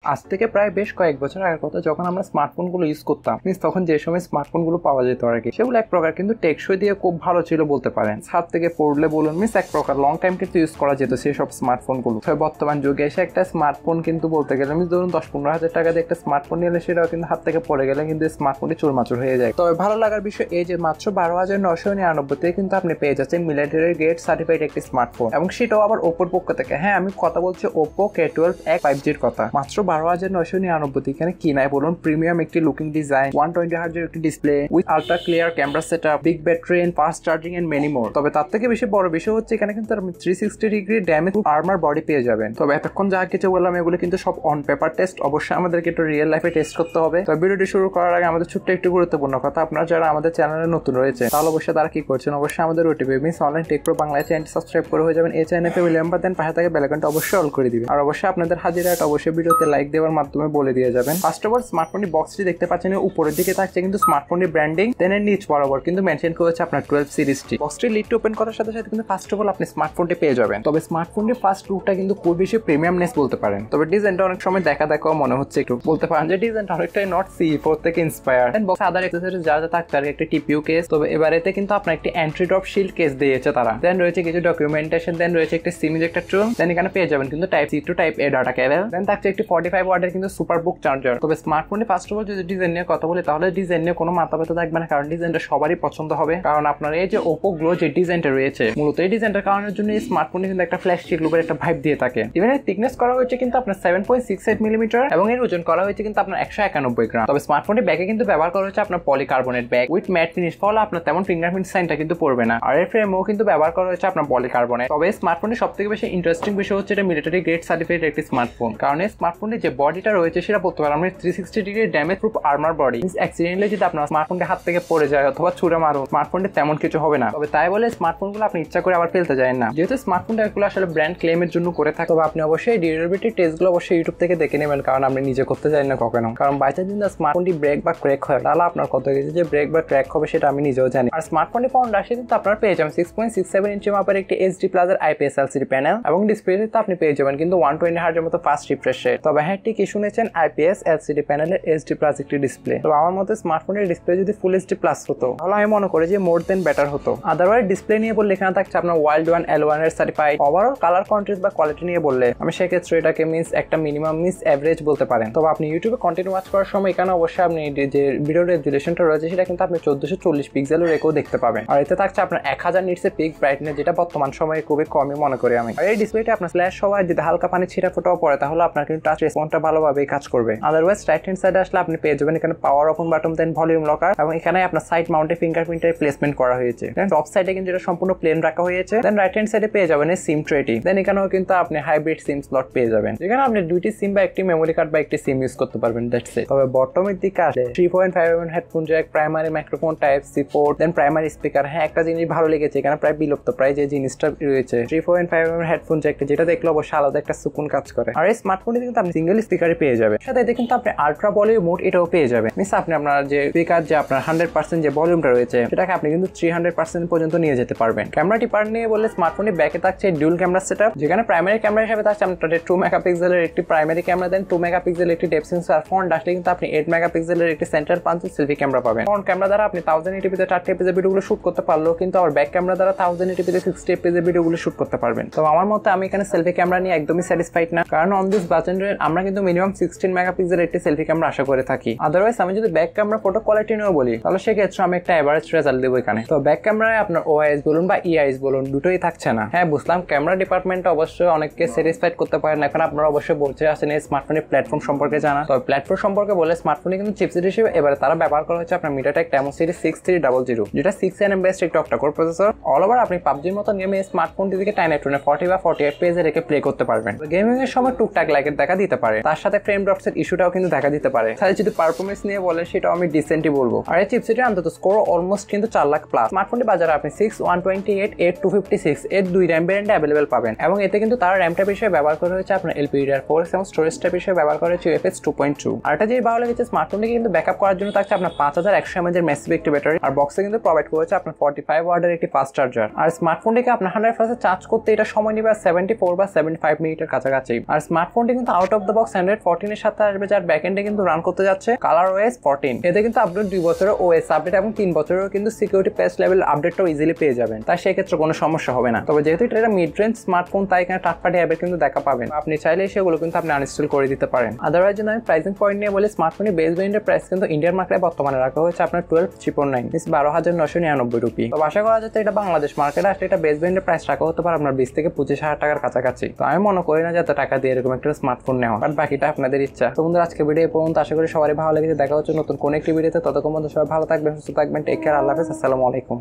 আজ থেকে প্রায় বেশ কয়েক বছর আগের কথা, যখন আমরা স্মার্টফোনগুলো ইউজ করতাম তখন যে সময় স্মার্টফোনগুলো পাওয়া যেত আর কি, সেগুলো এক প্রকার কিন্তু টেকসই দিয়ে খুব ভালো ছিল বলতে পারেন। ছাদ থেকে পড়লে বলুন এক প্রকার লং টাইম কিন্তু ইউজ করা যেত সেই সব স্মার্টফোনগুলো। বর্তমান যুগে এসে একটা স্মার্টফোন কিন্তু বলতে গেলে ধরুন 10-15 হাজার টাকা দিয়ে একটা স্মার্টফোন নিলে সেটাও কিন্তু হাত থেকে পড়ে গেলে কিন্তু স্মার্টফোনটি চুরমাচুর হয়ে যায়। তবে ভালো লাগার বিষয় এই যে মাত্র 12,999 কিন্তু আপনি পেয়ে যাচ্ছেন মিলিটারি গ্রেড সার্টিফাইড একটি স্মার্টফোন, এবং সেটাও আবার ওপোর পক্ষ থেকে। হ্যাঁ, আমি কথা বলছি ওপো K12 5G এর কথা। মাত্র 12,999 এখানে কি নাই বলুন, প্রিমিয়াম একটি লুকিং ডিজাইন, 120 হার্জের একটি display with ultra clear camera setup, big battery and fast charging and many more. তবে তার থেকে বেশি বড় বিষয় হচ্ছে এখানে কিন্তু আপনি 360 ডিগ্রি ড্যামেজ আর্মার বডি পেয়ে যাবেন। তবে এতক্ষণ যা কিছু বললাম এগুলো কিন্তু সব অন পেপার টেস্ট, অবশ্যই আমাদেরকে একটু রিয়েল লাইফে টেস্ট করতে হবে। তবে ভিডিওটি শুরু করার আগে আমাদের ছোট্ট একটু গুরুত্বপূর্ণ কথা, আপনারা যারা আমাদের চ্যানেলে নতুন রয়েছে তাহলে অবশ্যই তারা কি করছেন, অবশ্যই আমাদের OTP miss online take pro Bangla চ্যানেলটি সাবস্ক্রাইব করে হয়ে যাবেন। এই চ্যানেলে ফ্যামিলি মেম্বার দেন, পাশে থাকে বেল আইকনটা অবশ্যই অল করে দিবেন। আর অবশ্যই আপনাদের হাজিরাটা অবশ্যই ভিডিওতে লাইক দেওয়ার মাধ্যমে বলে দিয়ে যাবেন। ফার্স্ট অফ অল স্মার্টফোনটি বক্সটি দেখতে পাচ্ছেন, উপরের দিকে থাকছে কিন্তু স্মার্টফোনটির ব্র্যান্ডিং, দেন এর নিচ বরাবর কিন্তু মেনশন করেছে আপনার 12 সিরিজটি। বক্সটি লিডটি ওপেন করার সাথে সাথে কিন্তু ফার্স্ট অফ অল আপনি স্মার্টফোনটি পেয়ে যাবেন। তবে স্মার্টফোনটির ফার্স্ট লুকটা কিন্তু খুব বেশি প্রিমিয়ামনেস বলতে পারেন। তবে ডিজাইনটা অনেক সময় দেখাও মনে হচ্ছে, একটু বলতে পারেন যে ডিজাইনটা অনেকটাই নট C4 থেকে ইন্সপায়ার। দেন বক্সে আদার অ্যাকসেসরিজ যা যা থাকতে আর একটা টিপিইউ কেস। তবে এবারেতে কিন্তু আপনার একটি এন্ট্রি ড্রপ শিল্ড কেস দিয়েছে তারা। দেন রয়েছে কিছু ডকুমেন্টেশন, দেন রয়েছে একটি সিম ইজেক্টর টুল, দেন এখানে পেয়ে যাবেন কিন্তু type C to type A data cable, then থাকছে একটি 45 ওয়াটের কিন্তু সুপার বুক চার্জার। তবে স্মার্টফোনে ফার্স্ট অফ অল যদি ডিজাইন নিয়ে কথা বলি তাহলে ডিজাইন নিয়ে কোনো মাথা ব্যথা থাকবে না, কারণ ডিজাইনটা সবারই পছন্দ হবে। কারণ আপনার এই যে ওপো গ্লো যে ডিজাইনটা রয়েছে, মূলত এই ডিজাইনটার কারণের জন্য এই স্মার্টফোনে কিন্তু একটা ফ্ল্যাশ লুকের একটা ভাইব দিয়ে থাকে। ইভেন এর থিকনেস করা হয়েছে কিন্তু আপনার 7.68 মিলিমিটার, এবং এর ওজন করা হয়েছে কিন্তু আপনার 191 গ্রাম। তবে স্মার্টফোনটি ব্যাগে কিন্তু ব্যবহার করা হয়েছে আপনার polycarbonate bag with mat finish, ফলে আপনার তেমন ফিঙ্গারপ্রিন্ট সাইনটা কিন্তু পড়বে না। আর এর ফ্রেমও কিন্তু ব্যবহার করা হয়েছে আপনার পলিকার্বনেট। তবে স্মার্টফোনের সবথেকে বেশি ইন্টারেস্টিং বিষয় হচ্ছে এটা মিলিটারি গ্রেড সার্টিফাইড একটি স্মার্টফোন, কারণ এই স্মার্টফোনের যে বডিটা রয়েছে সেটা বলতে পারেন আমরা 360 degree damage proof armour body. Accidentally যদি আপনার স্মার্টফোনটি হাত থেকে পড়ে যায় অথবা ছুঁড়ে মারুন, স্মার্টফোনটি তেমন কিছু হবে না। তবে তাই বলে স্মার্টফোনগুলো আপনি ইচ্ছা করে আবার ফেলতে যায় না, যেহেতু স্মার্টফোনটা এগুলো আসলে ব্র্যান্ড ক্লেমের জন্য করে থাকে। তবে আপনি অবশ্যই ডিউরেবিলিটি টেস্টগুলো অবশ্যই ইউটিউব থেকে দেখে নেবেন, কারণ আপনি নিজে করতে চাই না কখনো। কারণ বাইচান্স যদি স্মার্টফোনটি ব্রেক বা ক্র্যাক হয় তাহলে আপনার কত কিছু যে ব্রেক বা ক্র্যাক হবে সেটা আমি নিজেও জানি। আর স্মার্টফোনটি পাউন্ড আসে কিন্তু আপনার পেয়ে যাবেন 6.67 ইঞ্চি মাপের একটি HD plus IPS LCD panel, এবং ডিসপ্লেতে আপনি পেয়ে যাবেন কিন্তু 120 হার্জের মতো ফাস্ট রিফ্রেশ রেট। তবে হ্যাঁ, ঠিকই শুনেছেন, IPS LCD প্যানেলের HD প্লাস একটি ডিসপ্লে। তো আমার মতে স্মার্টফোনের ডিসপ্লে যদি ফুল HD প্লাস হতো তাহলে আমি মনে করি যে মোর দেন বেটার হতো। আদারওয়াইজ ডিসপ্লে নিয়ে বললে এখানে থাকছে আপনার ওয়াইল্ড ওয়ান L1 এর সার্টিফাইড। ওভারঅল কালার কন্ট্রাস্ট বা কোয়ালিটি নিয়ে বললে আমি সেক্ষেত্রে এটাকে একটা মিনিমাম এভারেজ বলতে পারেন। তবে আপনি ইউটিউবে কন্টেন্ট ওয়াচ করার সময় এখানে অবশ্যই আপনি যে ভিডিও রেজুলেশনটা রয়েছে সেটা কিন্তু আপনি 1440 পিক্সেলের রেখেও দেখতে পাবেন। আর এতে থাকছে আপনার 1000 নিটসের পিক ব্রাইটনেস, যেটা বর্তমান সময়ে খুবই কমই মনে করি আমি। আর এই ডিসপ্লেটা আপনার ফ্ল্যাশ হওয়ায় যদি হালকা পানি ছিটা ফোটাও পড়ে তাহলে আপনার কিন্তু টাচ রেসপন্সটা ভালোভাবেই কাজ করবে। আদারওয়াইজ রাইট হ্যান্ড সাইডে আসলে আপনি পেয়ে যাবেন এখানে power on button, then volume locker, এবং এখানে আপনার সাইড মাউন্টে ফিঙ্গারপ্রিন্টের প্লেসমেন্ট করা হয়েছে। দেন টপ সাইডে কিন্তু এটা সম্পূর্ণ প্লেন রাখা হয়েছে। দেন রাইট হ্যান্ড সাইডে পেয়ে যাবেন সিম ট্রেটি। দেন এখানেও কিন্তু আপনি হাইব্রিড সিম স্লট পেয়ে যাবেন, যেখানে আপনি দুইটি সিম বা একটি মেমোরি কার্ড বা একটি সিম ইউজ করতে পারবেন। That's it. তবে বটমের দিকে আসলে 3.5mm headphone jack, primary microphone type C port, then primary speaker. হ্যাঁ, একটা জিনিস ভালো লেগেছে, এখানে প্রায় বিলুপ্ত প্রায় যে জিনিসটা রয়েছে 3.5mm হেডফোন জ্যাক, যেটা দেখলে অবশ্যই আলাদা একটা সুকুন কাজ করে। আর এই স্মার্টফোনটি কিন্তু আপনি সিঙ্গেল স্পিকারে পেয়ে যাবেন, সাথে এতে কিন্তু আপনি আল্ট্রা ভলিউম মোড এটাও পেয়ে যাবেন। মিস আপনি আপনার যে স্পিকার যে আপনার 100% যে ভলিউমটা রয়েছে সেটাকে আপনি কিন্তু 300% পর্যন্ত নিয়ে যেতে পারবেন। ক্যামেরা ডিপার্ট নিয়ে বললে স্মার্টফোনের ব্যাকে থাকছে ডুয়াল ক্যামেরা সেটআপ, যেখানে প্রাইমারি ক্যামেরা হিসেবে থাকছে আপনার 2 মেগাপিক্সেলের একটি প্রাইমারি ক্যামেরা, দেন 2 মেগাপিক্সেলের একটি ডেপথ সেন্সর। ফ্রন্ট আসলে কিন্তু আপনি 8 মেগাপিক্সেলের একটি সেন্টার পাঞ্চ সেলফি ক্যামেরা পাবেন। ফ্রন্ট ক্যামেরা দ্বারা আপনি 1080p তে 4K ভিডিওগুলো শুট করতে পারলেও কিন্তু আবার ব্যাক ক্যামেরা দ্বারা 1080p তে 60fp ভিডিওগুলো শুট করতে পারবেন। তো আমার মতে আমি এখানে সেলফি ক্যামেরা নিয়ে একদমই স্যাটিসফাইড না, কারণ অন দিস বাজেটে আমরা কিন্তু মিনিমাম 16 মেগাপিক্সেলের একটি সেলফি ক্যামেরা আশা করে থাকি। আদারওয়াইজ আমি যদি ব্যাক ক্যামেরা ফটো কোয়ালিটি নিয়েও বলি তাহলে সেক্ষেত্রে আমি একটা এভারেজ রেজাল্ট দেবো এখানে। তো ব্যাক ক্যামেরায় আপনার OIS বলুন বা EIS বলুন দুটোই থাকছে না। হ্যাঁ, বুঝলাম ক্যামেরা ডিপার্টমেন্টটা অবশ্যই অনেককে স্যাটিসফাইড করতে পারেন। এখন আপনারা অবশ্যই বলতে আসেন এই স্মার্টফোনের প্ল্যাটফর্ম সম্পর্কে জানা। তবে প্ল্যাটফর্ম সম্পর্কে বলে স্মার্টফোনে কিন্তু চিপসেট হিসেবে এবারে তারা ব্যবহার করা হচ্ছে আপনার MediaTek Dimensity 6300, যেটা 6nm বেসড একটি অক্টা-কোর প্রসেসর। অল ওভার আপনি পাবজির মতো গেমে স্মার্টফোনটি থেকে 40 বা 40 FPS এ রেখে প্লে করতে পারবেন। গেমিং এর সময় টুকটাক লাইকের দেখা দিতে পারে, তার সাথে ফ্রেম ড্রপসের ইস্যুটাও কিন্তু দেখা দিতে পারে। তাহলে যদি পারফরমেন্স নিয়ে বলেন সেটাও আমি ডিসেন্টই বলবো। আর এই চিপসেটের অন্তত স্কোর অলমোস্ট কিন্তু 4 লাখ প্লাস। স্মার্টফোনটি বাজারে আপনি 6 128 8 256 এর 2 র্যাম ভেরিয়েন্টে अवेलेबल পাবেন, এবং এতে কিন্তু তার র্যাম টাইপ হিসেবে ব্যবহার করা হয়েছে আপনার LPDDR4 এবং স্টোরেজ টাইপ হিসেবে ব্যবহার করা হয়েছে UFS 2.2। আর এটা যেই ভালো লেগেছে স্মার্টফোনটি কিন্তু ব্যাকআপ করার জন্য থাকছে আপনার 5100 mAh এর ম্যাসিভ একটি ব্যাটারি, আর বক্সে কিন্তু প্রোভাইড করেছে আপনার 45 ওয়াটের একটি ফাস্ট চার্জার। আর স্মার্টফোনটিকে আপনার 100% চার্জ করতে এটা সময় নেবে 74 বা 75 মিনিটের কাছাকাছি। আর স্মার্টফোনটি কিন্তু out of the box Android 14 এর সাথে আসবে, যার ব্যাকএন্ডে কিন্তু রান করতে যাচ্ছে ColorOS 14। এতে কিন্তু আপনি 2 বছরের OS আপডেট এবং 3 বছরের কিন্তু সিকিউরিটি প্যাচ লেভেল আপডেটটাও ইজিলি পেয়ে যাবেন, তাই সেক্ষেত্রে কোনো সমস্যা হবে না। তবে যেহেতু এটা মিড রেঞ্জ স্মার্টফোন, তাই এখানে থার্ড পার্টি অ্যাপের কিন্তু দেখা পাবেন, আপনি চাইলে সেগুলো কিন্তু আপনি আনইনস্টল করে দিতে পারেন। আদারওয়াইজ যদি আমি প্রাইসিং পয়েন্ট নিয়ে বলি, স্মার্টফোনের বেস ভেরিয়েন্টের প্রাইস কিন্তু ইন্ডিয়ান মার্কেটে বর্তমানে রাখা হয়েছে আপনার 12,999 12,999 রুপি। তো আশা করা যাচ্ছে এটা বাংলাদেশ মার্কেটে আসলে এটা বেস ভেরিয়েন্টের প্রাইস রাখা হতে পারে আপনার 20 থেকে 25,000 টাকার কাছাকাছি। তো আমি মনে করি না যে এত টাকা দিয়ে এরকম একটা স্মার্টফোন নেওয়া, বাট বাকিটা আপনাদের ইচ্ছা। তো বন্ধুরা, আজকে ভিডিও পর্যন্ত, আশা করি সবারই ভালো লেগেছে। দেখা হচ্ছে নতুন কোন একটি ভিডিওতে, ততক্ষণ পর্যন্ত সবাই ভালো থাকবেন, সুস্থ থাকবেন। টেক কেয়ার, আল্লাহ হাফেজ, আসসালামু আলাইকুম।